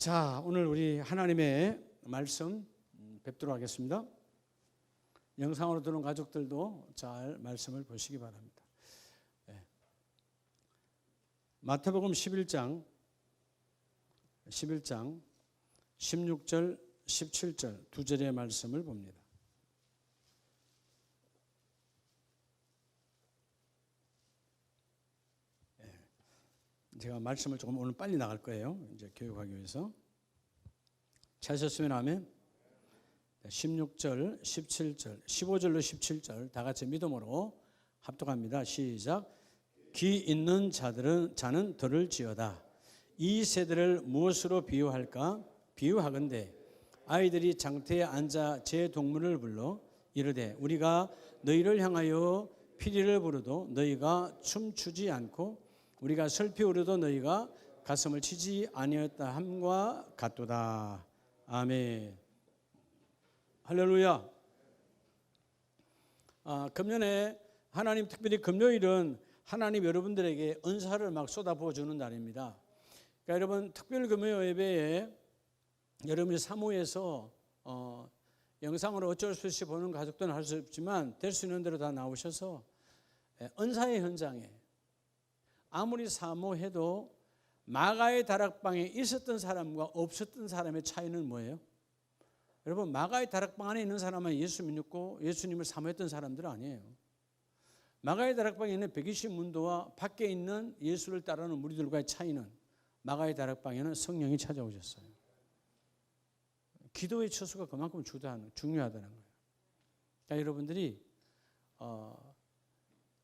자, 오늘 우리 하나님의 말씀 뵙도록 하겠습니다. 영상으로 들은 가족들도 잘 말씀을 보시기 바랍니다. 마태복음 11장 16절 17절 두 절의 말씀을 봅니다. 제가 말씀을 조금 오늘 빨리 나갈 거예요. 이제 교육하기 위해서. 찾으셨으면 아멘. 16절, 17절, 15절로 17절 다 같이 믿음으로 합독합니다. 시작. 귀 있는 자는 들을지어다. 이 세대를 무엇으로 비유할까? 비유하건대 아이들이 장터에 앉아 제 동물을 불러 이르되 우리가 너희를 향하여 피리를 부르도 너희가 춤추지 않고 우리가 슬피 울어도 너희가 가슴을 치지 아니었다 함과 같도다. 아멘. 할렐루야. 금년에 하나님 특별히 금요일은 하나님 여러분들에게 은사를 막 쏟아부어 주는 날입니다. 그러니까 여러분 특별 금요 예배에 여러분이 사무에서 영상으로 어쩔 수 없이 보는 가족들은 할 수 없지만 될 수 있는 대로 다 나오셔서 은사의 현장에 아무리 사모해도 마가의 다락방에 있었던 사람과 없었던 사람의 차이는 뭐예요? 여러분 마가의 다락방 안에 있는 사람은 예수 믿고 예수님을 사모했던 사람들 아니에요. 마가의 다락방에 있는 120문도와 밖에 있는 예수를 따르는 무리들과의 차이는 마가의 다락방에는 성령이 찾아오셨어요. 기도의 처수가 그만큼 중요하다는 거예요. 그러니까 여러분들이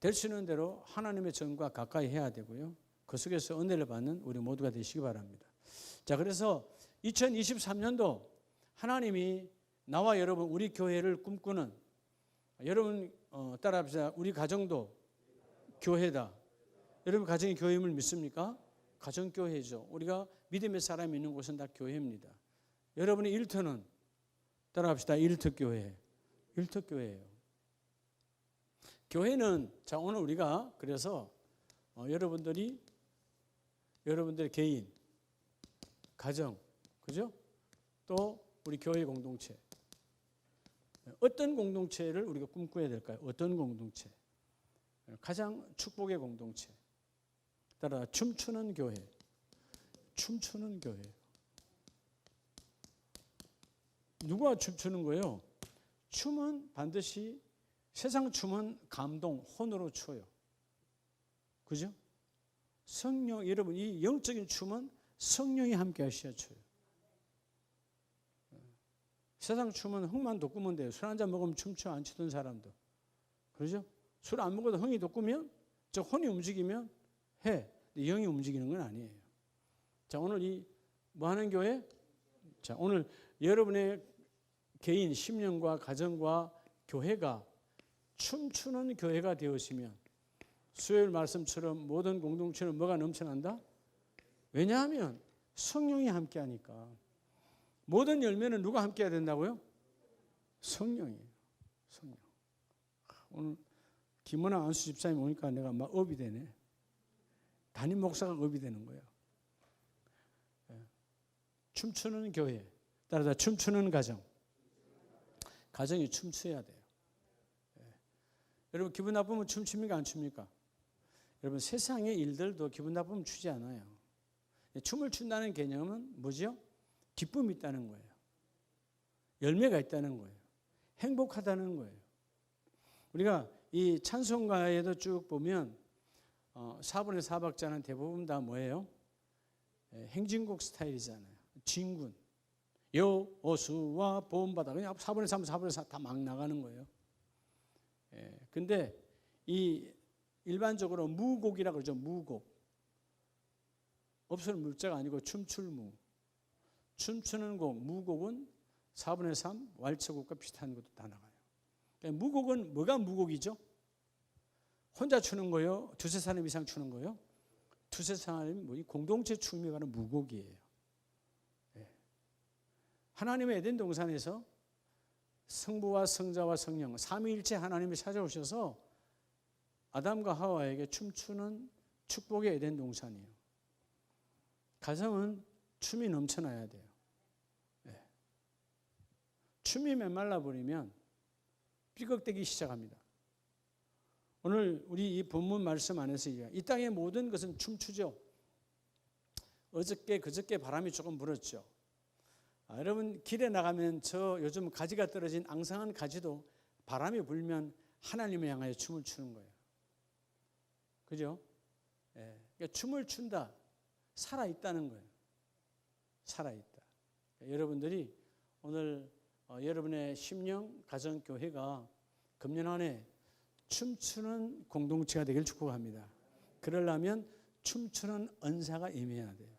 될 수 있는 대로 하나님의 전과 가까이 해야 되고요. 그 속에서 은혜를 받는 우리 모두가 되시기 바랍니다. 자, 그래서 2023년도 하나님이 나와 여러분 우리 교회를 꿈꾸는 여러분 따라합시다. 우리 가정도 교회다. 여러분 가정이 교회임을 믿습니까? 가정교회죠. 우리가 믿음의 사람이 있는 곳은 다 교회입니다. 여러분의 일터는 따라합시다. 일터교회. 일터교회예요. 교회는 자 오늘 우리가 그래서 여러분들의 개인, 가정, 그죠? 또 우리 교회 공동체. 어떤 공동체를 우리가 꿈꿔야 될까요? 어떤 공동체? 가장 축복의 공동체. 따라 춤추는 교회. 춤추는 교회. 누가 춤추는 거예요? 춤은 반드시 세상 춤은 감동, 혼으로 춰요. 그죠? 성령, 여러분, 이 영적인 춤은 성령이 함께 하셔야 춰요. 세상 춤은 흥만 돋구면 돼요. 술 한잔 먹으면 춤춰 안 추던 사람도. 그죠? 술 안 먹어도 흥이 돋구면, 저 혼이 움직이면 해. 근데 영이 움직이는 건 아니에요. 자, 오늘 뭐 하는 교회? 자, 오늘 여러분의 개인, 심령과 가정과 교회가 춤추는 교회가 되었으면 수요일 말씀처럼 모든 공동체는 뭐가 넘쳐난다? 왜냐하면 성령이 함께하니까. 모든 열매는 누가 함께해야 된다고요? 성령이에요. 성령. 오늘 김원아 안수 집사님 오니까 내가 막 업이 되네. 담임 목사가 업이 되는 거예요. 춤추는 교회. 따라서 춤추는 가정. 가정이 춤춰야 돼요. 여러분 기분 나쁘면 춤춥니까 안 춥니까? 여러분 세상의 일들도 기분 나쁘면 추지 않아요. 춤을 춘다는 개념은 뭐죠? 기쁨이 있다는 거예요. 열매가 있다는 거예요. 행복하다는 거예요. 우리가 이 찬송가에도 쭉 보면 4분의 4박자는 대부분 다 뭐예요? 행진곡 스타일이잖아요. 진군, 여호수아 보험받아 그냥 4분의 3, 4분의 4 다 막 나가는 거예요. 근데 이 일반적으로 무곡이라고 그러죠. 무곡. 없을 물자가 아니고 춤출무. 춤추는 곡, 무곡은 4분의 3 왈츠곡과 비슷한 것도 다 나가요. 그러니까 무곡은 뭐가 무곡이죠? 혼자 추는 거요? 두세 사람 이상 추는 거요? 두세 사람이 뭐 공동체 춤이 가는 무곡이에요. 하나님의 에덴 동산에서 성부와 성자와 성령 삼위일체 하나님이 찾아오셔서 아담과 하와에게 춤추는 축복의 에덴 동산이에요. 가정은 춤이 넘쳐나야 돼요. 네. 춤이 메말라 버리면 삐걱대기 시작합니다. 오늘 우리 이 본문 말씀 안에서 이 땅의 모든 것은 춤추죠. 어저께 그저께 바람이 조금 불었죠. 여러분 길에 나가면 저 요즘 가지가 떨어진 앙상한 가지도 바람이 불면 하나님을 향하여 춤을 추는 거예요. 그죠? 예. 그러니까 춤을 춘다. 살아있다는 거예요. 살아있다. 그러니까 여러분들이 오늘 여러분의 심령 가정교회가 금년 안에 춤추는 공동체가 되길 축복합니다. 그러려면 춤추는 은사가 임해야 돼요.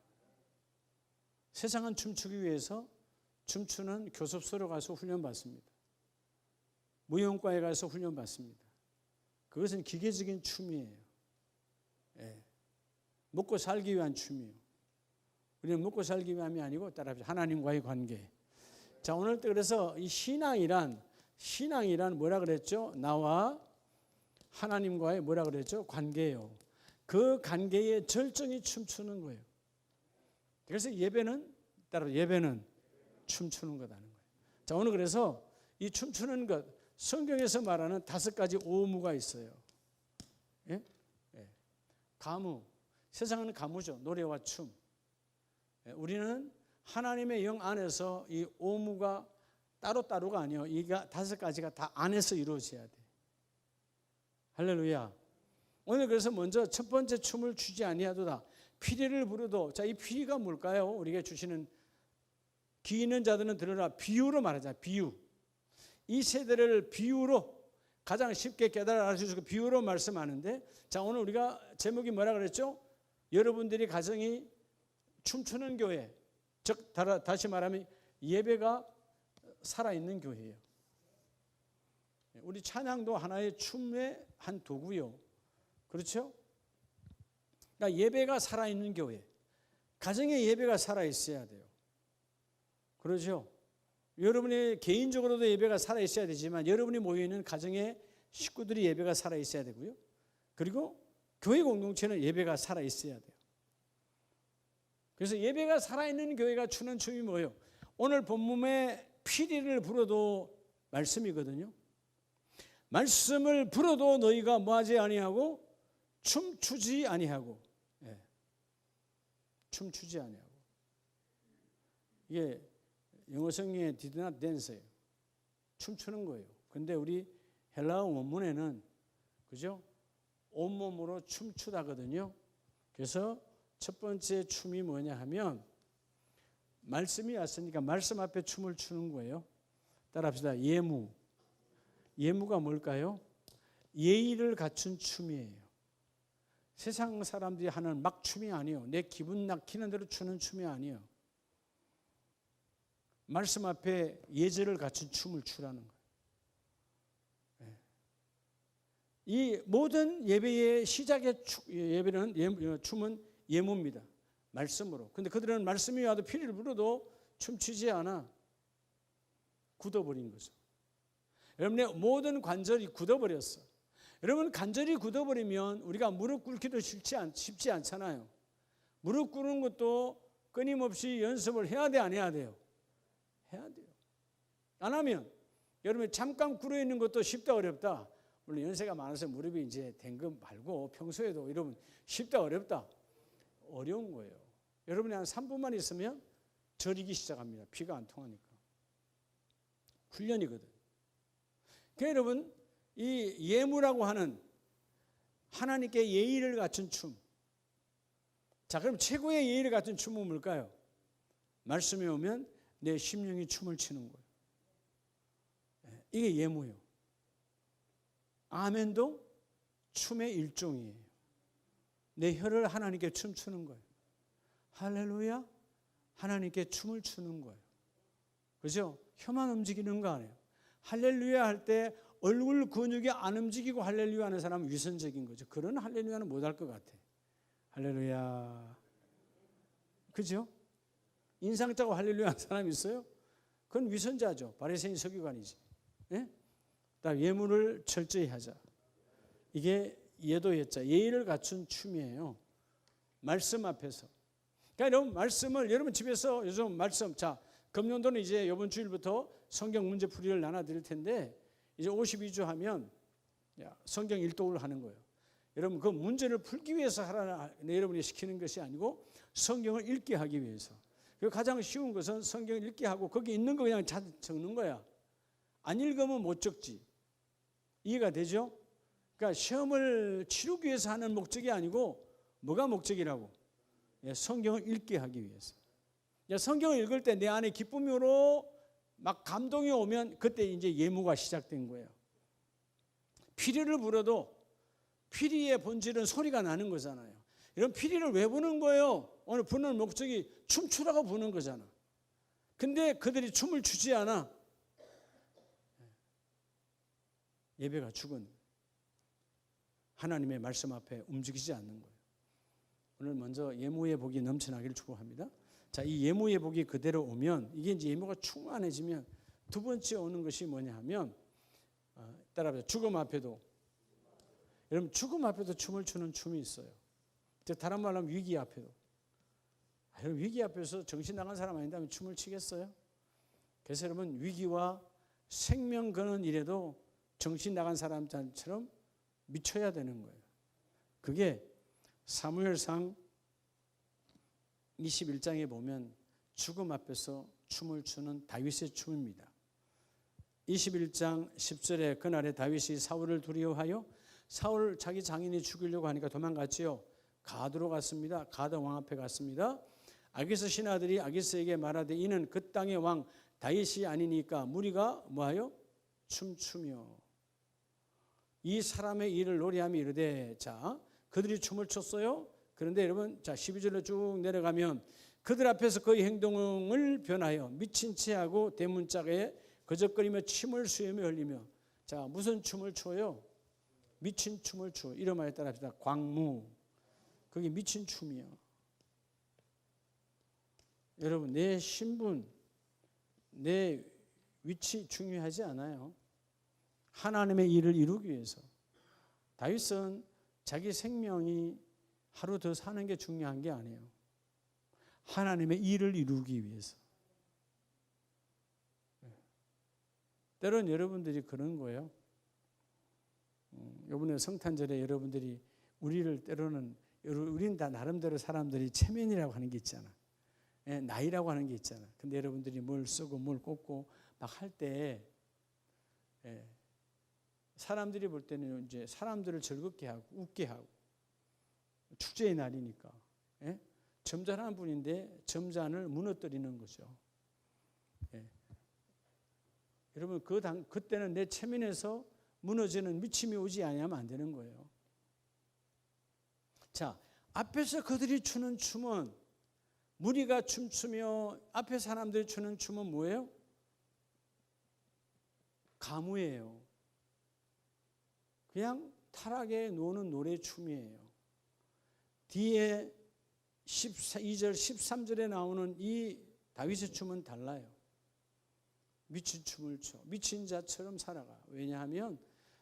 세상은 춤추기 위해서 춤추는 교습소로 가서 훈련받습니다. 무용과에 가서 훈련받습니다. 그것은 기계적인 춤이에요. 예. 먹고 살기 위한 춤이에요. 우리는 먹고 살기 위함이 아니고 따라합시다. 하나님과의 관계. 자, 오늘 그래서 이 신앙이란 뭐라 그랬죠? 나와 하나님과의 뭐라 그랬죠? 관계예요. 그 관계의 절정이 춤추는 거예요. 그래서 예배는 춤추는 거다는 거예요. 자, 오늘 그래서 이 춤추는 것, 성경에서 말하는 5가지 오무가 있어요. 예? 예. 가무. 세상은 가무죠. 노래와 춤. 예. 우리는 하나님의 영 안에서 이 오무가 따로따로가 아니에요. 이가 5가지가 다 안에서 이루어져야 돼. 할렐루야. 오늘 그래서 먼저 첫 번째 춤을 추지 아니하도다. 피리를 부르도. 자, 이 피리가 뭘까요? 우리에게 주시는 귀 있는 자들은 들으라. 비유로 말하자. 비유. 이 세대를 비유로 가장 쉽게 깨달아 알아주시고 비유로 말씀하는데, 자, 오늘 우리가 제목이 뭐라 그랬죠? 여러분들이 가정이 춤추는 교회, 즉 다시 말하면 예배가 살아있는 교회예요. 우리 찬양도 하나의 춤의 한 도구요. 그렇죠? 그러니까 예배가 살아있는 교회, 가정의 예배가 살아있어야 돼요. 그렇죠? 여러분의 개인적으로도 예배가 살아있어야 되지만 여러분이 모여있는 가정의 식구들이 예배가 살아있어야 되고요. 그리고 교회 공동체는 예배가 살아있어야 돼요. 그래서 예배가 살아있는 교회가 추는 춤이 뭐예요? 오늘 본문에 피리를 불어도 말씀이거든요. 말씀을 불어도 너희가 뭐하지 아니하고 춤추지 아니하고. 예. 춤추지 아니하고. 이게 영어 성경의 did not dance예요. 춤추는 거예요. 근데 우리 헬라어 원문에는 그죠? 온몸으로 춤추다거든요. 그래서 첫 번째 춤이 뭐냐 하면 말씀이 왔으니까 말씀 앞에 춤을 추는 거예요. 따라합시다. 예무. 예무가 뭘까요? 예의를 갖춘 춤이에요. 세상 사람들이 하는 막 춤이 아니에요. 내 기분 낙히는 대로 추는 춤이 아니에요. 말씀 앞에 예절을 갖춘 춤을 추라는 거예요. 이 모든 예배의 시작의 춤은 예무입니다. 말씀으로. 근데 그들은 말씀이 와도 피리를 불어도 춤추지 않아. 굳어버린 거죠. 여러분의 모든 관절이 굳어버렸어. 여러분 관절이 굳어버리면 우리가 무릎 꿇기도 쉽지 않잖아요. 무릎 꿇는 것도 끊임없이 연습을 해야 돼, 안 해야 돼요? 해야 돼요. 안 하면 여러분 잠깐 꿇어 있는 것도 쉽다 어렵다. 물론 연세가 많아서 무릎이 이제 된 거 말고 평소에도 여러분 쉽다 어렵다. 어려운 거예요. 여러분이 한 3분만 있으면 저리기 시작합니다. 피가 안 통하니까. 훈련이거든. 그러니까 여러분 이 예무라고 하는 하나님께 예의를 갖춘 춤. 자, 그럼 최고의 예의를 갖춘 춤은 뭘까요? 말씀이 오면 내 심령이 춤을 추는 거예요. 이게 예무예요. 아멘도 춤의 일종이에요. 내 혀를 하나님께 춤추는 거예요. 할렐루야. 하나님께 춤을 추는 거예요. 그죠? 혀만 움직이는 거 아니에요. 할렐루야 할 때 얼굴 근육이 안 움직이고 할렐루야 하는 사람은 위선적인 거죠. 그런 할렐루야는 못할 것 같아. 할렐루야. 그죠? 인상 짜고 할렐루야 하는 사람 있어요? 그건 위선자죠. 바리새인 서기관이지. 예? 그다음 예물을 철저히 하자. 이게 예도 예자, 예의를 갖춘 춤이에요. 말씀 앞에서. 그러니까 여러분 말씀을 여러분 집에서 요즘 말씀 자 금년도는 이제 이번 주일부터 성경 문제 풀이를 나눠 드릴 텐데 이제 52주 하면 성경 일독을 하는 거예요. 여러분 그 문제를 풀기 위해서 하라 여러분이 시키는 것이 아니고 성경을 읽게 하기 위해서. 그 가장 쉬운 것은 성경을 읽게 하고 거기 있는 거 그냥 적는 거야. 안 읽으면 못 적지. 이해가 되죠? 그러니까 시험을 치르기 위해서 하는 목적이 아니고 뭐가 목적이라고? 성경을 읽게 하기 위해서. 성경을 읽을 때 내 안에 기쁨으로 막 감동이 오면 그때 이제 예무가 시작된 거예요. 피리를 불어도 피리의 본질은 소리가 나는 거잖아요. 이런 피리를 왜 부는 거예요? 오늘 부는 목적이 춤추라고 부는 거잖아. 근데 그들이 춤을 추지 않아. 예배가 죽은 하나님의 말씀 앞에 움직이지 않는 거예요. 오늘 먼저 예무의 복이 넘쳐나기를 축복합니다. 자, 이 예무의 복이 그대로 오면 이게 이제 예무가 충만해지면 두 번째 오는 것이 뭐냐 하면 따라합시다. 죽음 앞에도 여러분 죽음 앞에도 춤을 추는 춤이 있어요. 다른 말로 하면 위기 앞에도. 여러분 위기 앞에서 정신 나간 사람 아닌다면 춤을 추겠어요? 그래서 여러분 위기와 생명 거는 일에도 정신 나간 사람처럼 미쳐야 되는 거예요. 그게 사무엘상 21장에 보면 죽음 앞에서 춤을 추는 다윗의 춤입니다. 21장 10절에 그날에 다윗이 사울을 두려워하여 사울 자기 장인이 죽이려고 하니까 도망갔지요. 가드로 갔습니다. 가드 왕 앞에 갔습니다. 아기스 신하들이 아기스에게 말하되 이는 그 땅의 왕 다윗이 아니니까 무리가 뭐하여? 춤추며 이 사람의 일을 노래하며 이르되 자 그들이 춤을 췄어요. 그런데 여러분 자 12절로 쭉 내려가면 그들 앞에서 그의 행동을 변하여 미친 체하고 대문짝에 거적거리며 침을 수염에 흘리며 자 무슨 춤을 춰요? 미친 춤을 춰. 이런 말에 따라합시다. 광무. 그게 미친 춤이요. 여러분 내 신분, 내 위치 중요하지 않아요. 하나님의 일을 이루기 위해서. 다윗은 자기 생명이 하루 더 사는 게 중요한 게 아니에요. 하나님의 일을 이루기 위해서. 때로는 여러분들이 그런 거예요. 이번에 성탄절에 여러분들이 우리를 때로는 우리는 다 나름대로 사람들이 체면이라고 하는 게 있잖아. 나이라고 하는 게 있잖아. 근데 여러분들이 뭘 쓰고 뭘 꽂고 막 할 때 사람들이 볼 때는 이제 사람들을 즐겁게 하고 웃게 하고 축제의 날이니까 점잖은 분인데 점잔을 무너뜨리는 거죠. 여러분 그때는 내 체면에서 무너지는 미침이 오지 않으면 안 되는 거예요. 자, 앞에서 그들이 추는 춤은 무리가 춤추며 앞에 사람들이 추는 춤은 뭐예요? 가무예요. 그냥 타락에 노는 노래 춤이에요. 뒤에 12절 13절에 나오는 이 다윗의 춤은 달라요. 미친 춤을 춰. 미친 자처럼 살아가. 왜냐하면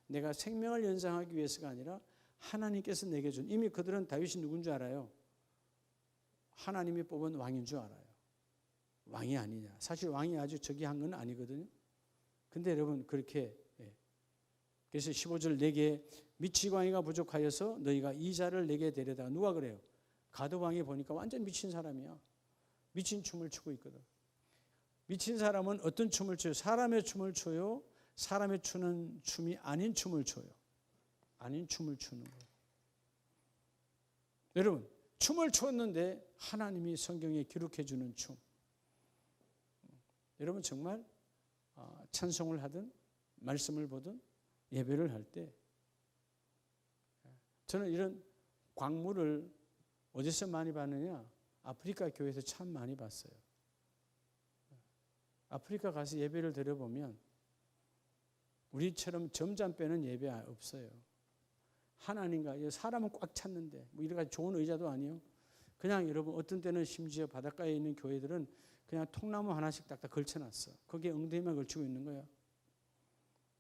내가 생명을 연장하기 위해서가 아니라 하나님께서 내게 준 이미 그들은 다윗이 누군 줄 알아요. 하나님이 뽑은 왕인 줄 알아요. 왕이 아니냐. 사실 왕이 아주 저기 한 건 아니거든요. 근데 여러분 그렇게 그래서 15절 내게 미치광이가 부족하여서 너희가 이자를 내게 데려다 누가 그래요? 가드 왕이 보니까 완전 미친 사람이야. 미친 춤을 추고 있거든. 미친 사람은 어떤 춤을 춰요? 사람의 춤을 춰요? 사람의 추는 춤이 아닌 춤을 춰요. 아닌 춤을 추는 거예요. 여러분 춤을 췄는데 하나님이 성경에 기록해 주는 춤. 여러분 정말 찬송을 하든 말씀을 보든 예배를 할 때 저는 이런 광무를 어디서 많이 봤느냐? 아프리카 교회에서 참 많이 봤어요. 아프리카 가서 예배를 드려보면 우리처럼 점잠 빼는 예배 없어요. 하나님과 사람은 꽉 찼는데 뭐 이렇게 좋은 의자도 아니요. 그냥 여러분 어떤 때는 심지어 바닷가에 있는 교회들은 그냥 통나무 하나씩 딱딱 걸쳐놨어. 거기에 엉덩이만 걸치고 있는 거야.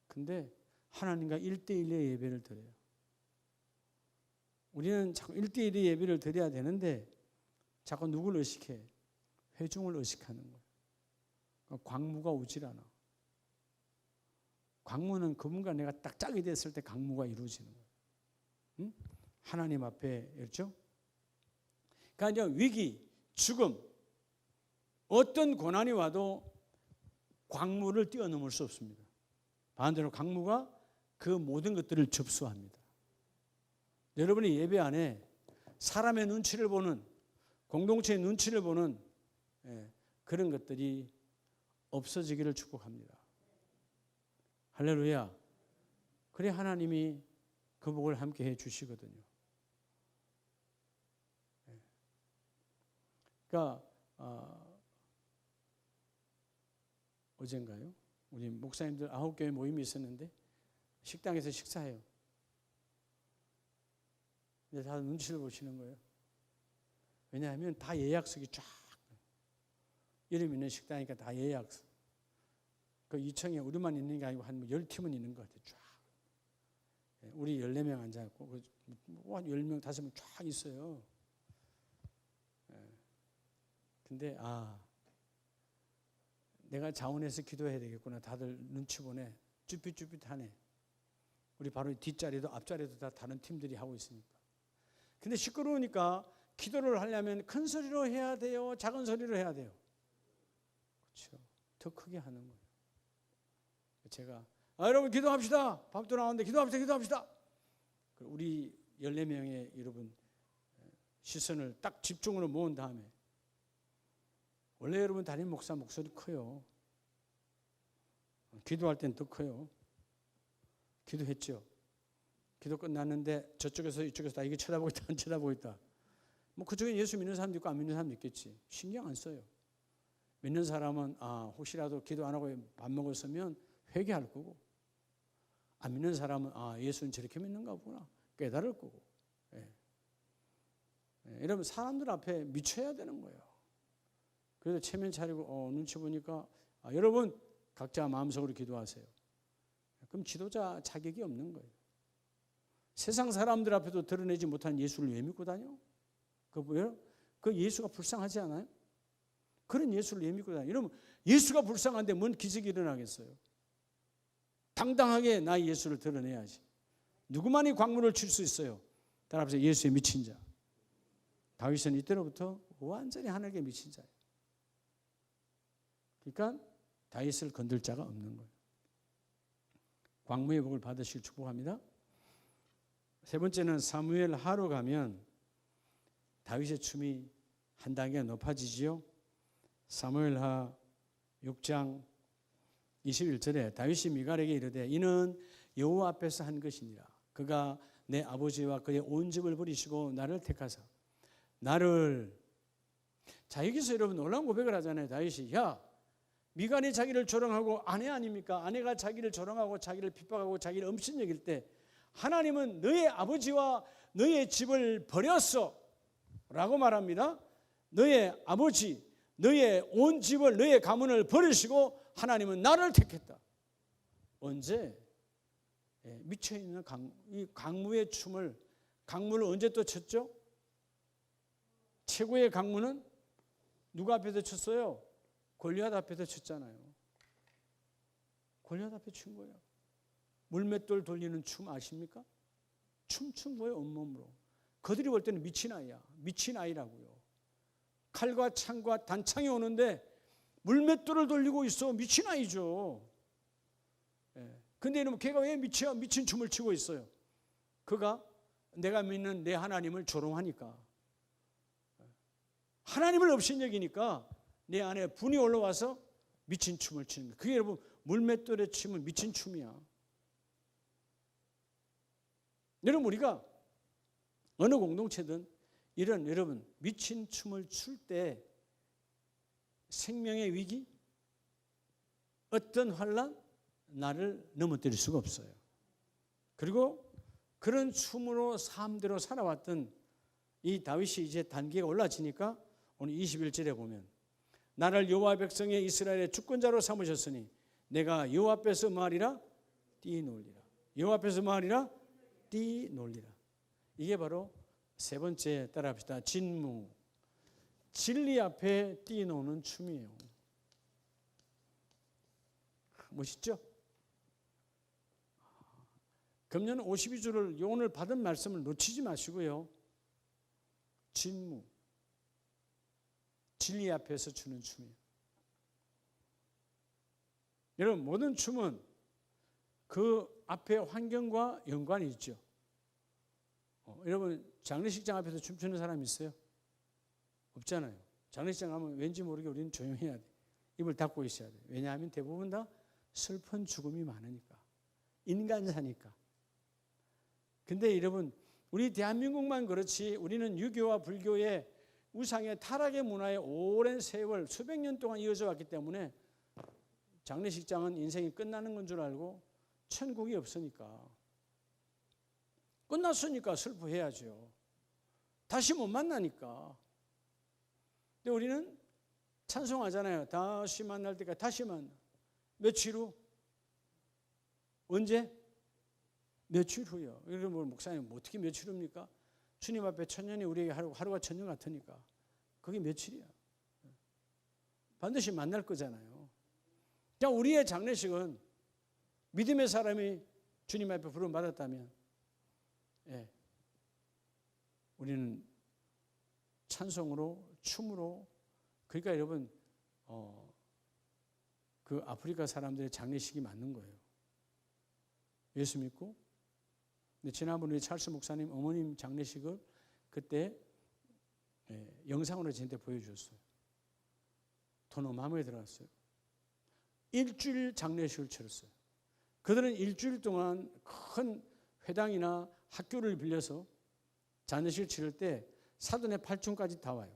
근데 하나님과 1대1의 예배를 드려요. 우리는 자꾸 1대1의 예배를 드려야 되는데 자꾸 누굴 의식해? 회중을 의식하는 거예요. 그러니까 광무가 오질 않아. 광무는 그분과 내가 딱 짝이 됐을 때 광무가 이루어지는 거예요. 응? 하나님 앞에 그렇죠? 그러니까 이제 위기, 죽음, 어떤 고난이 와도 광무를 뛰어넘을 수 없습니다. 반대로 광무가 그 모든 것들을 접수합니다. 여러분이 예배 안에 사람의 눈치를 보는, 공동체의 눈치를 보는 그런 것들이 없어지기를 축복합니다. 할렐루야. 그래 하나님이 그 복을 함께 해 주시거든요. 그러니까 어젠가요? 우리 목사님들 9교회 모임이 있었는데 식당에서 식사해요. 근데 다들 눈치를 보시는 거예요. 왜냐하면 다 예약석이 쫙 이름 있는 식당이니까 다 예약석. 그 2층에 우리만 있는 게 아니고 한 10팀은 있는 것 같아요. 쫙. 우리 14명 앉아있고 한 10명, 5명 쫙 있어요. 근데 내가 자원해서 기도해야 되겠구나. 다들 눈치 보네. 쭈삣쭈삣하네. 우리 바로 뒷자리도 앞자리도 다 다른 팀들이 하고 있으니까. 근데 시끄러우니까 기도를 하려면 큰 소리로 해야 돼요? 작은 소리로 해야 돼요? 그렇죠. 더 크게 하는 거예요. 제가 여러분 기도합시다. 밥도 나오는데 기도합시다. 우리 14명의 여러분 시선을 딱 집중으로 모은 다음에 원래 여러분 담임 목사 목소리 커요. 기도할 땐 더 커요. 기도했죠. 기도 끝났는데 저쪽에서 이쪽에서 다 이게 쳐다보고 있다 안 쳐다보고 있다. 뭐 그쪽에 예수 믿는 사람도 있고 안 믿는 사람도 있겠지. 신경 안 써요. 믿는 사람은 혹시라도 기도 안 하고 밥 먹었으면 회개할 거고, 안 믿는 사람은 예수는 저렇게 믿는가 보구나 깨달을 거고. 여러분 사람들 앞에 미쳐야 되는 거예요. 그래서 체면 차리고 눈치 보니까 여러분 각자 마음속으로 기도하세요. 그럼 지도자 자격이 없는 거예요. 세상 사람들 앞에도 드러내지 못한 예수를 왜 믿고 다녀? 그 예수가 불쌍하지 않아요? 그런 예수를 왜 믿고 다녀? 여러분 예수가 불쌍한데 뭔 기적이 일어나겠어요? 당당하게 나의 예수를 드러내야지. 누구만이 광물을 칠 수 있어요? 따라합시다. 예수에 미친 자. 다윗은 이때로부터 완전히 하늘에 미친 자예요. 그러니까 다윗을 건들 자가 없는 거예요. 광무의 복을 받으실 축복합니다. 세 번째는 사무엘 하로 가면 다윗의 춤이 한 단계 높아지지요. 사무엘 하 6장 21절에 다윗이 미갈에게 이르되 이는 여호와 앞에서 한 것이니라. 그가 내 아버지와 그의 온 집을 버리시고 나를 택하사 나를. 자, 여기서 여러분 놀라운 고백을 하잖아요. 다윗이 미갈이 자기를 조롱하고 아내 아닙니까? 아내가 자기를 조롱하고 자기를 핍박하고 자기를 업신여길 때 하나님은 너의 아버지와 너의 집을 버렸어 라고 말합니다. 너의 아버지, 너의 온 집을, 너의 가문을 버리시고 하나님은 나를 택했다. 언제? 미쳐있는 이 강무의 춤을, 강무를 언제 또 췄죠? 최고의 강무는 누가 앞에서 췄어요? 골리앗 앞에서 췄잖아요. 골리앗 앞에 춘 거예요. 물맷돌 돌리는 춤 아십니까? 춤춘 거예요. 온몸으로. 그들이 볼 때는 미친 아이야. 미친 아이라고요. 칼과 창과 단창이 오는데 물맷돌을 돌리고 있어. 미친 아이죠. 근데 이놈 걔가 왜 미친 춤을 추고 있어요? 그가 내가 믿는 내 하나님을 조롱하니까, 하나님을 업신여기니까 내 안에 분이 올라와서 미친 춤을 추는 거예요. 그게 여러분 물맷돌의 춤은 미친 춤이야. 여러분 우리가 어느 공동체든 이런 여러분 미친 춤을 출 때 생명의 위기, 어떤 환난 나를 넘어뜨릴 수가 없어요. 그리고 그런 춤으로 삶대로 살아왔던 이 다윗이 이제 단계가 올라지니까 오늘 21절에 보면 나를 여호와 백성의 이스라엘의 주권자로 삼으셨으니 내가 여호와 앞에서 말이라 뛰놀리라. 여호와 앞에서 말이라 뛰놀리라. 이게 바로 세 번째, 따라합시다. 진무. 진리 앞에 뛰노는 춤이에요. 멋있죠? 금년 52주를 오늘 받은 말씀을 놓치지 마시고요. 진무, 진리 앞에서 추는 춤이에요. 여러분, 모든 춤은 그 앞에 환경과 연관이 있죠. 여러분, 장례식장 앞에서 춤추는 사람 있어요? 없잖아요. 장례식장 가면 왠지 모르게 우리는 조용해야 돼. 입을 닫고 있어야 돼. 왜냐하면 대부분 다 슬픈 죽음이 많으니까. 인간사니까. 근데 여러분, 우리 대한민국만 그렇지 우리는 유교와 불교의 우상의 타락의 문화에 오랜 세월 수백 년 동안 이어져 왔기 때문에 장례식장은 인생이 끝나는 건 줄 알고 천국이 없으니까 끝났으니까 슬퍼해야죠. 다시 못 만나니까. 근데 우리는 찬송하잖아요. 다시 만날 때까지 다시 만나. 며칠 후? 언제? 며칠 후요. 여러분, 목사님 어떻게 며칠 후입니까? 주님 앞에 천년이 우리에게 하루가 천년 같으니까 그게 며칠이야. 반드시 만날 거잖아요. 그냥 우리의 장례식은 믿음의 사람이 주님 앞에 부름 받았다면, 우리는 찬송으로, 춤으로, 그러니까 여러분, 그 아프리카 사람들의 장례식이 맞는 거예요. 예수 믿고. 근데 지난번에 찰스 목사님 어머님 장례식을 그때 영상으로 저한테 보여주셨어요. 너무 마음에 들어갔어요. 일주일 장례식을 치렀어요. 그들은 일주일 동안 큰 회당이나 학교를 빌려서 장례식을 치를 때 사돈의 팔촌까지 다 와요.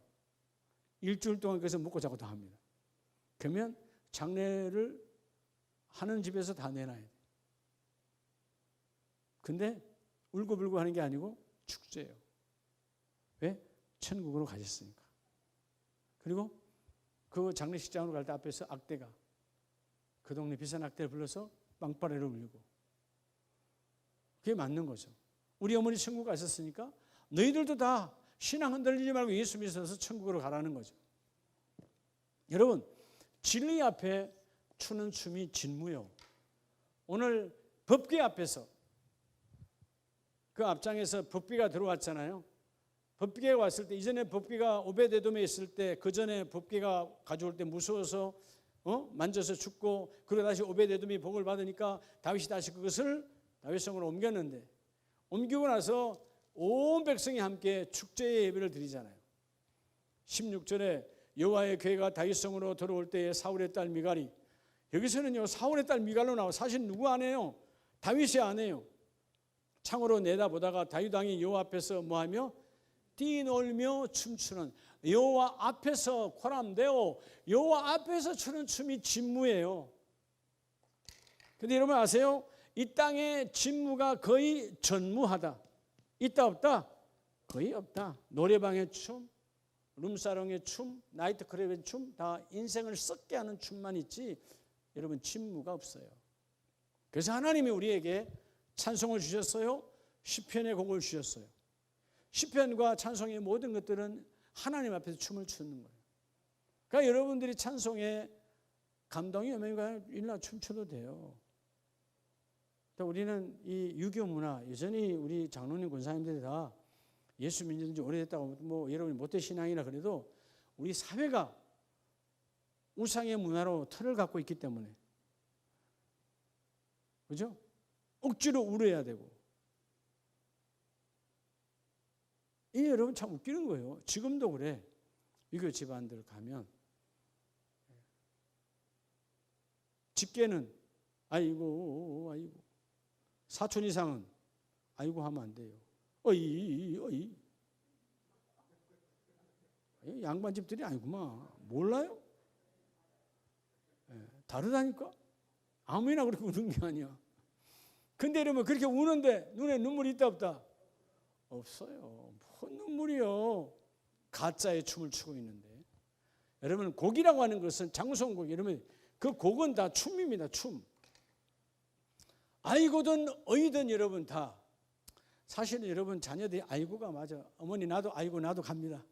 일주일 동안 그래서 먹고 자고 다 합니다. 그러면 장례를 하는 집에서 다 내놔야 돼. 근데 울고불고 하는 게 아니고 축제예요. 왜? 천국으로 가셨으니까. 그리고 그 장례식장으로 갈 때 앞에서 악대가 그 동네 비싼 악대를 불러서 빵빠레를 울리고. 그게 맞는 거죠. 우리 어머니 천국 가셨으니까 너희들도 다 신앙 흔들리지 말고 예수 믿어서 천국으로 가라는 거죠. 여러분, 진리 앞에 추는 춤이 진무요. 오늘 법궤 앞에서 그 앞장에서 법궤가 들어왔잖아요. 법궤가 왔을 때, 이전에 법궤가 오베데돔에 있을 때, 그 전에 법궤가 가져올 때 무서워서 만져서 죽고, 그리고 다시 오베데돔이 복을 받으니까 다윗이 다시 그것을 다윗성으로 옮겼는데, 옮기고 나서 온 백성이 함께 축제의 예배를 드리잖아요. 16절에 여호와의 궤가 다윗성으로 들어올 때에 사울의 딸 미갈이, 여기서는요 사울의 딸 미갈로 나와. 사실 누구 아내요? 다윗의 아내요. 창으로 내다보다가 다윗 왕이 여호와 앞에서 뭐하며 뛰놀며 춤추는, 여호와 앞에서 코람데오, 여호와 앞에서 추는 춤이 진무예요. 근데 여러분 아세요? 이 땅의 진무가 거의 전무하다. 있다 없다? 거의 없다. 노래방의 춤, 룸사롱의 춤, 나이트클럽의 춤, 다 인생을 썩게 하는 춤만 있지 여러분 진무가 없어요. 그래서 하나님이 우리에게 찬송을 주셨어요. 시편의 곡을 주셨어요. 시편과 찬송의 모든 것들은 하나님 앞에서 춤을 추는 거예요. 그러니까 여러분들이 찬송에 감동이 오면 일어나 춤춰도 돼요. 우리는 이 유교 문화, 여전히 우리 장로님 권사님들이 다 예수 믿는 지 오래됐다고 뭐 여러분이 모태신앙이라 그래도 우리 사회가 우상의 문화로 틀을 갖고 있기 때문에, 그죠? 억지로 울어야 되고. 이게 여러분 참 웃기는 거예요. 지금도 그래. 유교 집안들 가면 집게는 아이고 사촌 이상은 아이고 하면 안 돼요. 어이 양반집들이 아니구만. 몰라요? 다르다니까. 아무나 그렇게 우는 게 아니야. 근데 여러분 그렇게 우는데 눈에 눈물이 있다 없다? 없어요. 뭔 눈물이요. 가짜의 춤을 추고 있는데. 여러분 곡이라고 하는 것은 장송곡, 여러분 그 곡은 다 춤입니다. 춤. 아이고든 어이든 여러분 다. 사실은 여러분 자녀들이 아이고가 맞아. 어머니 나도 아이고 나도 갑니다.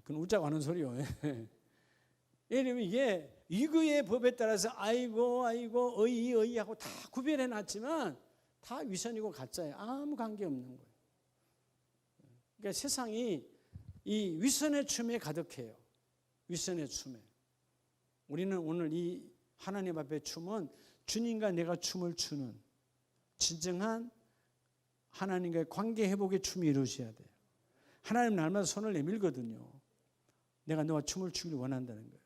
그건 웃자고 하는 소리요. 왜냐면 이게 위구의 법에 따라서 아이고 어이 하고 다 구별해 놨지만 다 위선이고 가짜예요. 아무 관계없는 거예요. 그러니까 세상이 이 위선의 춤에 가득해요. 위선의 춤에. 우리는 오늘 이 하나님 앞에 춤은 주님과 내가 춤을 추는 진정한 하나님과의 관계 회복의 춤이 이루어져야 돼요. 하나님 날마다 손을 내밀거든요. 내가 너와 춤을 추기를 원한다는 거예요.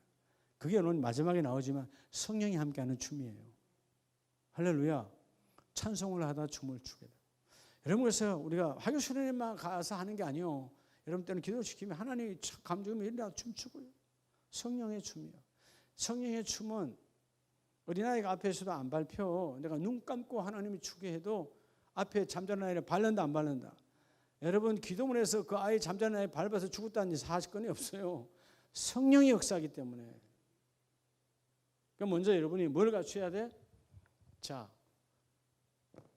그게 오늘 마지막에 나오지만 성령이 함께하는 춤이에요. 할렐루야. 찬송을 하다 춤을 추게 돼요. 여러분, 그래서 우리가 화교수련회만 가서 하는 게 아니에요. 여러분 때는 기도시키면 하나님이 감정이 일어나 춤추고요. 성령의 춤이요. 성령의 춤은 어린아이가 앞에서도 안 밟혀. 내가 눈 감고 하나님이 추게 해도 앞에 잠자는 아이를 밟는다 안 밟는다. 여러분 기도문에서 그 아이 잠자는 아이 밟아서 죽었다는 사건이 없어요. 성령이 역사하기 때문에. 그럼 먼저 여러분이 뭘 갖춰야 돼? 자,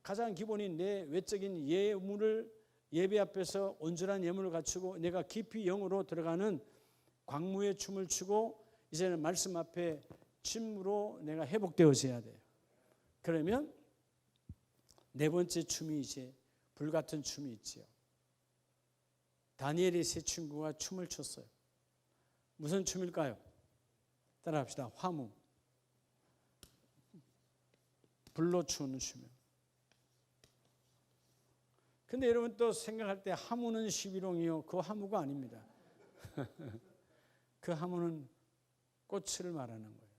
가장 기본인 내 외적인 예물을 예배 앞에서 온전한 예물을 갖추고 내가 깊이 영으로 들어가는 광무의 춤을 추고 이제는 말씀 앞에 침으로 내가 회복되어져야 돼요. 그러면 네 번째 춤이 이제 불같은 춤이 있지요. 다니엘의 세 친구가 춤을 췄어요. 무슨 춤일까요? 따라합시다. 화무. 불로 추는 춤이요. 근데 여러분 또 생각할 때 하무는 11홍이요. 그 하무가 아닙니다. 그 하무는 꽃을 말하는 거예요.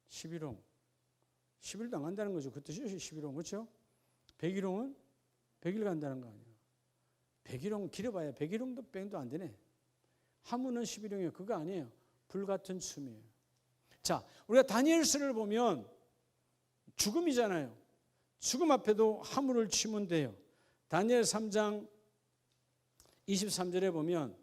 11홍. 11도 안 간다는 거죠. 그 뜻이 11홍. 그렇죠? 100일홍은 100일 간다는 거 아니에요. 100일홍 길어봐야 100일홍도 뺑도 안 되네. 하무는 11홍이에요. 그거 아니에요. 불같은 춤이에요. 자, 우리가 다니엘서를 보면 죽음이잖아요. 죽음 앞에도 하무를 치면 돼요. 다니엘 3장 23절에 보면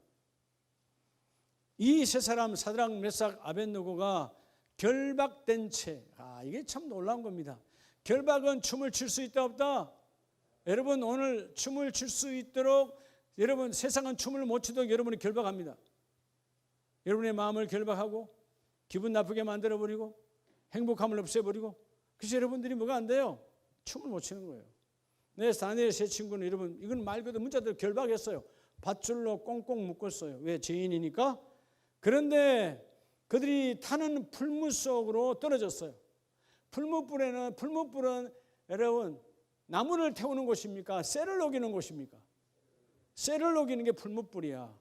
이 세 사람 사드락 메삭 아벳느고가 결박된 채, 이게 참 놀라운 겁니다. 결박은 춤을 출 수 있다 없다? 여러분 오늘 춤을 출 수 있도록 여러분 세상은 춤을 못 추도록 여러분이 결박합니다. 여러분의 마음을 결박하고 기분 나쁘게 만들어버리고 행복함을 없애버리고 그래서 여러분들이 뭐가 안 돼요? 춤을 못 추는 거예요. 내 다니엘 세 친구는 여러분 이건 말 그대로 문자대로 결박했어요. 밧줄로 꽁꽁 묶었어요. 왜? 죄인이니까. 그런데 그들이 타는 풀무 속으로 떨어졌어요. 풀무불은 여러분 나무를 태우는 곳입니까? 쇠를 녹이는 곳입니까? 쇠를 녹이는 게 풀무불이야.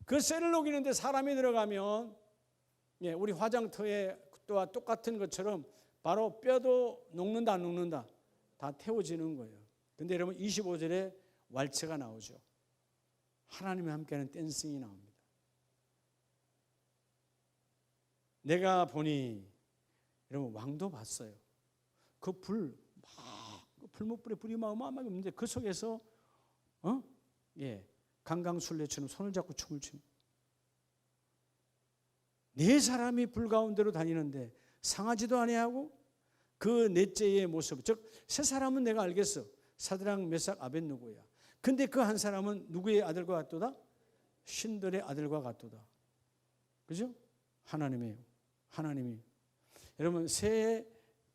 그 쇠를 녹이는데 사람이 들어가면 우리 화장터에 또와 똑같은 것처럼 바로 뼈도 녹는다 안 녹는다 다 태워지는 거예요. 근데 여러분 25절에 왈츠가 나오죠. 하나님과 함께하는 댄싱이 나옵니다. 내가 보니 여러분 왕도 봤어요. 그 풀무불에 불이 막 어마어마하게 없는데 그 속에서 강강술래처럼 손을 잡고 춤을 추는 네 사람이 불 가운데로 다니는데 상하지도 아니하고 그 넷째의 모습 즉 세 사람은 내가 알겠어. 사드락 메삭 아벳느고야. 근데 그 한 사람은 누구의 아들과 같도다? 신들의 아들과 같도다. 그죠? 하나님이 여러분 새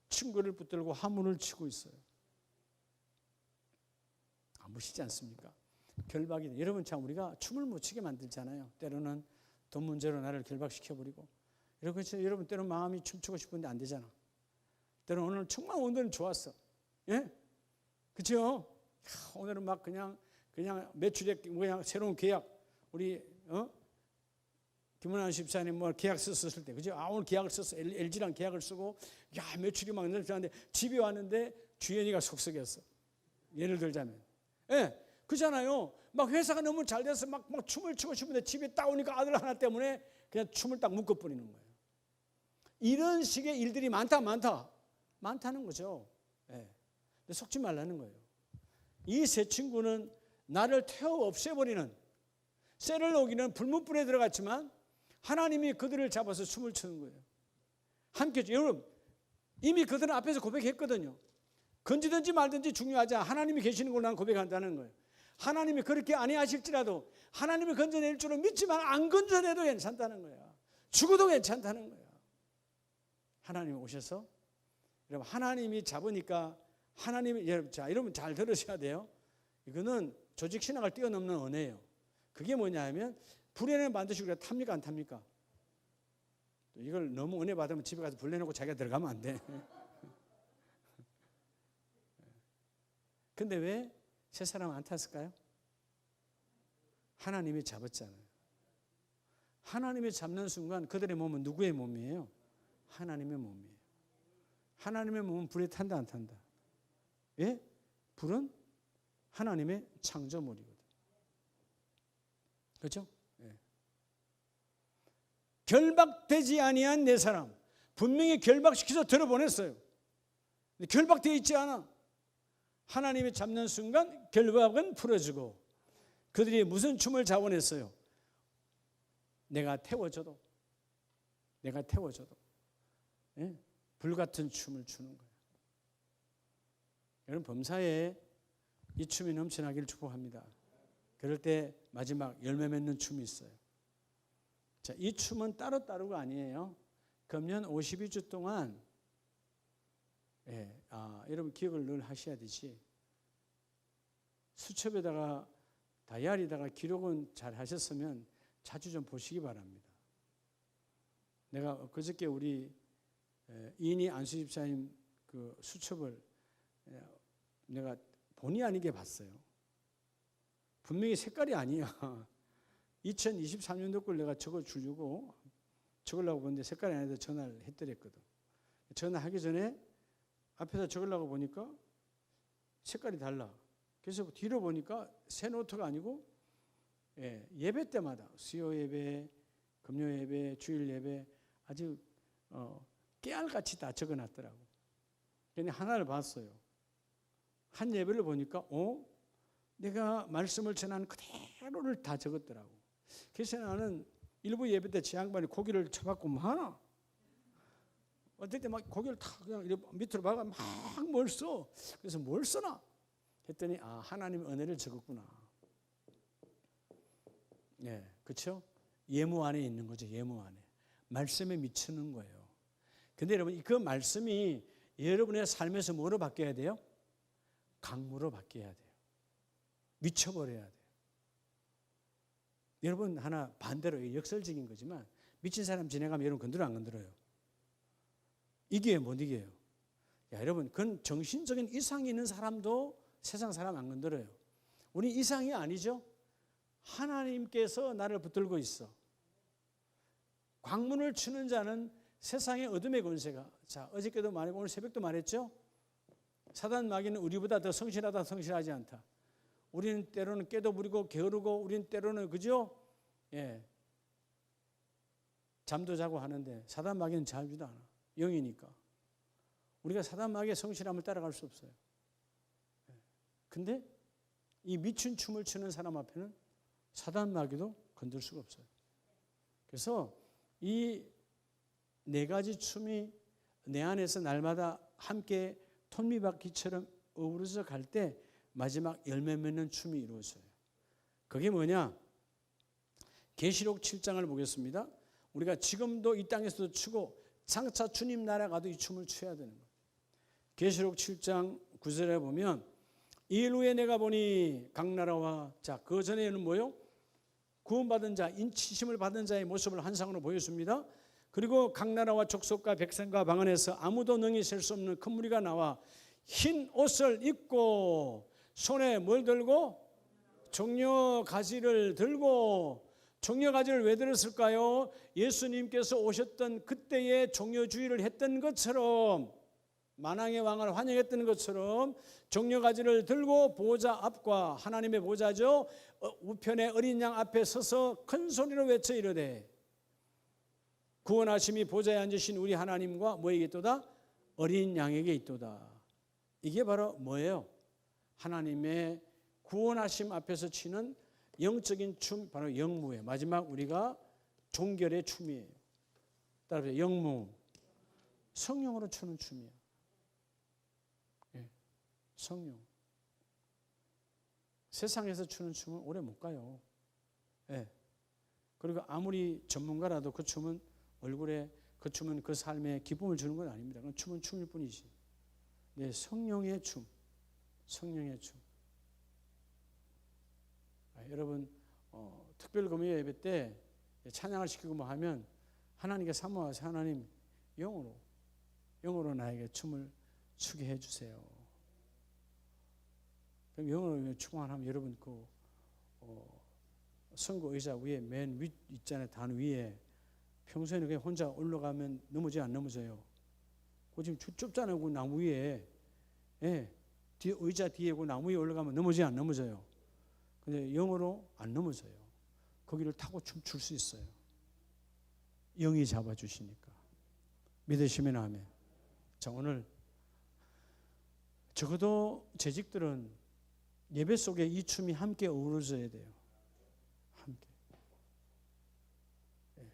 친구를 붙들고 화문을 치고 있어요. 멋있지 않습니까? 결박이. 여러분 참 우리가 춤을 못 추게 만들잖아요. 때로는 돈 문제로 나를 결박시켜버리고 여러분 때로는 마음이 춤추고 싶은데 안 되잖아. 때로는 오늘 정말 오늘은 좋았어. 예? 그렇죠? 오늘은 막 그냥 매출액 그냥 새로운 계약 우리 김은환 집사님 뭐 계약서 썼을 때 그죠? 오늘 계약을 썼어. LG랑 계약을 쓰고 매출이 막 늘어나는데 집에 왔는데 주연이가 속썩였어. 예를 들자면. 예. 그잖아요. 막 회사가 너무 잘 돼서 막 춤을 추고 싶은데 집에 딱 오니까 아들 하나 때문에 그냥 춤을 딱 묶어버리는 거예요. 이런 식의 일들이 많다는 거죠. 예. 근데 속지 말라는 거예요. 이 세 친구는 나를 태워 없애버리는 쇠를 녹이는 불문불에 들어갔지만 하나님이 그들을 잡아서 춤을 추는 거예요. 함께 여러분 이미 그들은 앞에서 고백했거든요. 건지든지 말든지 중요하지 않아. 하나님이 계시는 걸 난 고백한다는 거예요. 하나님이 그렇게 아니하실지라도 하나님이 건져낼 줄은 믿지만 안 건져내도 괜찮다는 거야. 죽어도 괜찮다는 거야. 하나님이 오셔서 여러분 하나님이 잡으니까 하나님이 여러분 잘 들으셔야 돼요. 이거는 조직 신학을 뛰어넘는 은혜예요. 그게 뭐냐 하면 불에는 반드시 우리가 탑니까 안 탑니까? 이걸 너무 은혜 받으면 집에 가서 불 내놓고 자기가 들어가면 안 돼. 근데 왜 세 사람 안 탔을까요? 하나님이 잡았잖아요. 하나님이 잡는 순간 그들의 몸은 누구의 몸이에요? 하나님의 몸이에요. 하나님의 몸은 불에 탄다 안 탄다? 예? 불은 하나님의 창조물이거든. 그렇죠? 예. 결박되지 아니한 네 사람, 분명히 결박시켜서 들어보냈어요. 근데 결박되어 있지 않아. 하나님이 잡는 순간 결박은 풀어주고 그들이 무슨 춤을 자원했어요? 내가 태워줘도 예? 불같은 춤을 추는 거예요. 여러분 범사에 이 춤이 넘쳐나기를 축복합니다. 그럴 때 마지막 열매 맺는 춤이 있어요. 자, 이 춤은 따로따로가 아니에요. 금년 52주 동안 여러분 기억을 늘 하셔야 되지. 수첩에다가 다이어리에다가 기록은 잘 하셨으면 자주 좀 보시기 바랍니다. 내가 그저께 우리 이인희 안수집사님 그 수첩을 내가 본의 아니게 봤어요. 분명히 색깔이 아니야. 2023년도 걸 내가 적어주려고 보는데 색깔이 아니라서 전화를 했더랬거든. 전화하기 전에 앞에서 적으려고 보니까 색깔이 달라. 그래서 뒤로 보니까 새 노트가 아니고 예배 때마다 수요 예배, 금요 예배, 주일 예배 아주 깨알같이 다 적어놨더라고. 근데 하나를 봤어요. 한 예배를 보니까 내가 말씀을 전한 그대로를 다 적었더라고. 그래서 나는 일부 예배 때 제 양반이 고기를 쳐박고 많아. 어떨 때 막 고기를 다 그냥 밑으로 박아 막 뭘 써. 그래서 뭘 써나? 했더니 하나님 은혜를 적었구나. 예, 그렇죠? 예무 안에 있는 거죠. 예무 안에 말씀에 미치는 거예요. 근데 여러분 그 말씀이 여러분의 삶에서 뭐로 바뀌어야 돼요? 강물로 바뀌어야 돼요. 미쳐버려야 돼요. 여러분 하나 반대로 역설적인 거지만 미친 사람 지나가면 여러분 건드려 안 건드려요? 이겨요 못 이겨요? 여러분 그건 정신적인 이상이 있는 사람도 세상 사람 안 건드려요. 우리 이상이 아니죠. 하나님께서 나를 붙들고 있어. 광문을 치는 자는 세상의 어둠의 권세가 어저께도 말했고 오늘 새벽도 말했죠. 사단 마귀는 우리보다 더 성실하다 성실하지 않다. 우리는 때로는 깨도 부리고 게으르고 우리는 때로는 그죠? 잠도 자고 하는데 사단 마귀는 자유도 않아. 영이니까. 우리가 사단 마귀의 성실함을 따라갈 수 없어요. 근데 이 미친 춤을 추는 사람 앞에는 사단 마귀도 건들 수가 없어요. 그래서 이 네 가지 춤이 내 안에서 날마다 함께 톱니바퀴처럼 어우러져 갈 때 마지막 열매 맺는 춤이 이루어져요. 그게 뭐냐? 계시록 7장을 보겠습니다. 우리가 지금도 이 땅에서도 추고 장차 주님 나라 가도 이 춤을 춰야 되는 거예요. 계시록 7장 9절에 보면 이일 후에 내가 보니 각 나라와 그 전에는 뭐요? 구원받은 자, 인치심을 받은 자의 모습을 환상으로 보였습니다. 그리고 각 나라와 족속과 백성과 방언에서 아무도 능히 셀 수 없는 큰 무리가 나와 흰 옷을 입고 손에 뭘 들고? 종려 가지를 들고. 종려 가지를 왜 들었을까요? 예수님께서 오셨던 그때에 종려주의를 했던 것처럼 만왕의 왕을 환영했던 것처럼 종려가지를 들고 보좌 앞과 하나님의 보좌죠. 우편의 어린 양 앞에 서서 큰 소리로 외쳐 이르되 구원하심이 보좌에 앉으신 우리 하나님과 뭐에게 있도다? 어린 양에게 있도다. 이게 바로 뭐예요? 하나님의 구원하심 앞에서 치는 영적인 춤, 바로 영무예요. 마지막 우리가 종결의 춤이에요. 따라서 영무, 성령으로 추는 춤이에요. 성령. 세상에서 추는 춤은 오래 못 가요. 예. 그리고 아무리 전문가라도 그 춤은 얼굴에, 그 춤은 그 삶에 기쁨을 주는 건 아닙니다. 그건 춤은 춤일 뿐이지. 네, 성령의 춤, 성령의 춤. 여러분, 특별 금요 예배 때 찬양을 시키고 뭐 하면 하나님께 사모하세요. 하나님, 영으로 나에게 춤을 추게 해주세요. 그럼 영어로 충만하면 여러분 그 선거 의자 위에 맨 윗 있잖아요. 단 위에 평소에는 그냥 혼자 올라가면 넘어져요, 안 넘어져요? 그 지금 좁잖아요. 그 나무 위에. 예. 뒤에 의자 뒤에 그 나무 위에 올라가면 넘어져요, 안 넘어져요? 근데 영어로 안 넘어져요. 거기를 타고 춤출 수 있어요. 영이 잡아주시니까. 믿으시면 아멘. 자, 오늘 적어도 재직들은 예배 속에 이 춤이 함께 어우러져야 돼요. 함께. 예.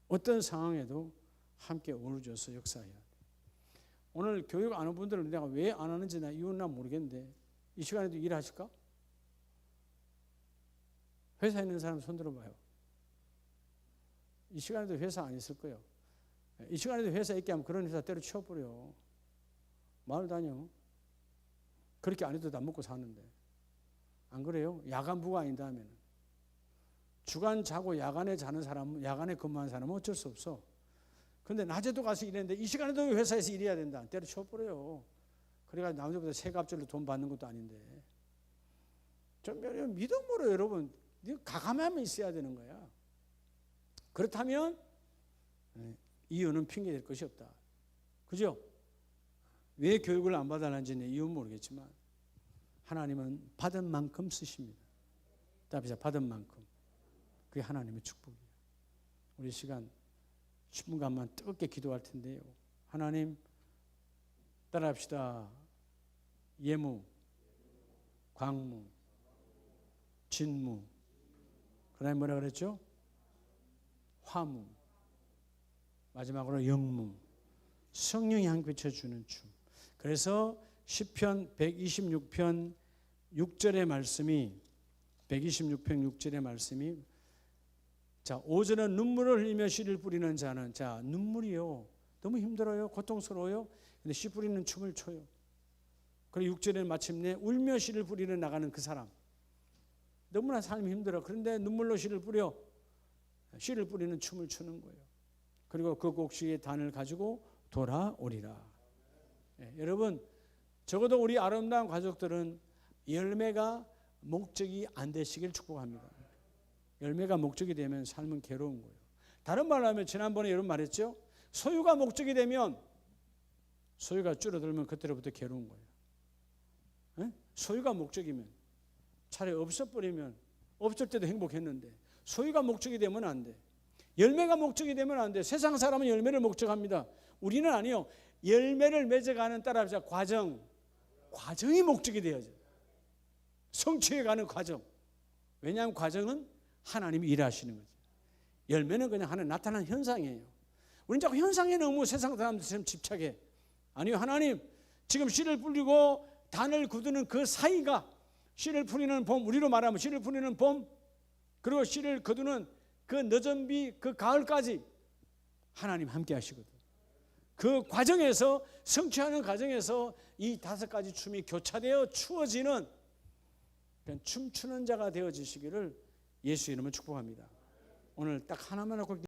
어떤 상황에도 함께 어우러져서 역사해야 돼요. 오늘 교육 안 한 분들은 내가 왜 안 하는지 나 이유는 난 모르겠는데 이 시간에도 일하실까? 회사에 있는 사람 손 들어봐요. 이 시간에도 회사 안 있을 거예요. 이 시간에도 회사 있게 하면 그런 회사 때려치워버려. 마을 다녀. 그렇게 안 해도 다 먹고 사는데. 안 그래요? 야간부가 아닌다 하면. 주간 자고 야간에 자는 사람은, 야간에 근무하는 사람은 어쩔 수 없어. 근데 낮에도 가서 일했는데 이 시간에도 회사에서 일해야 된다. 때려치워버려요. 그래가지고 남들보다 세갑절로 돈 받는 것도 아닌데. 좀 믿음으로 여러분, 가감함이 있어야 되는 거야. 그렇다면 이유는 핑계 댈 것이 없다. 그죠? 왜 교육을 안 받아놨는지는 이유는 모르겠지만 하나님은 받은 만큼 쓰십니다. 답이자 받은 만큼. 그게 하나님의 축복이에요. 우리 시간 10분간만 뜨겁게 기도할 텐데요. 하나님 따라합시다. 예무, 광무, 진무, 그 다음에 뭐라 그랬죠? 화무, 마지막으로 영무. 성령이 한 비춰주는 춤. 그래서 시편 126편 6절의 말씀이 126편 6절의 말씀이 자, 오전은 눈물을 흘리며 씨를 뿌리는 자는 자, 눈물이요. 너무 힘들어요. 고통스러워요. 근데 씨 뿌리는 춤을 춰요. 그리고 6절에는 마침내 울며 씨를 뿌리러 나가는 그 사람. 너무나 삶이 힘들어. 그런데 눈물로 씨를 뿌려 씨를 뿌리는 춤을 추는 거예요. 그리고 그 곡식의 단을 가지고 돌아오리라. 예, 여러분 적어도 우리 아름다운 가족들은 열매가 목적이 안 되시길 축복합니다. 열매가 목적이 되면 삶은 괴로운 거예요. 다른 말로 하면 지난번에 여러분 말했죠. 소유가 목적이 되면 소유가 줄어들면 그때로부터 괴로운 거예요. 예? 소유가 목적이면 차라리 없어버리면 없을 때도 행복했는데 소유가 목적이 되면 안 돼. 열매가 목적이 되면 안 돼. 세상 사람은 열매를 목적합니다. 우리는 아니요. 열매를 맺어가는 따라합시다. 과정이 목적이 되어져. 성취해가는 과정. 왜냐하면 과정은 하나님이 일하시는 거죠. 열매는 그냥 하나 나타나는 현상이에요. 우리는 자꾸 현상에 너무 세상 사람들처럼 집착해. 아니요. 하나님 지금 씨를 뿌리고 단을 거두는 그 사이가 씨를 뿌리는 봄, 우리로 말하면 씨를 뿌리는 봄, 그리고 씨를 거두는 그 늦은 비, 그 가을까지 하나님 함께 하시거든. 그 과정에서 성취하는 과정에서 이 5가지 춤이 교차되어 추어지는 춤추는 자가 되어지시기를 예수 이름으로 축복합니다. 오늘 딱 하나만 하고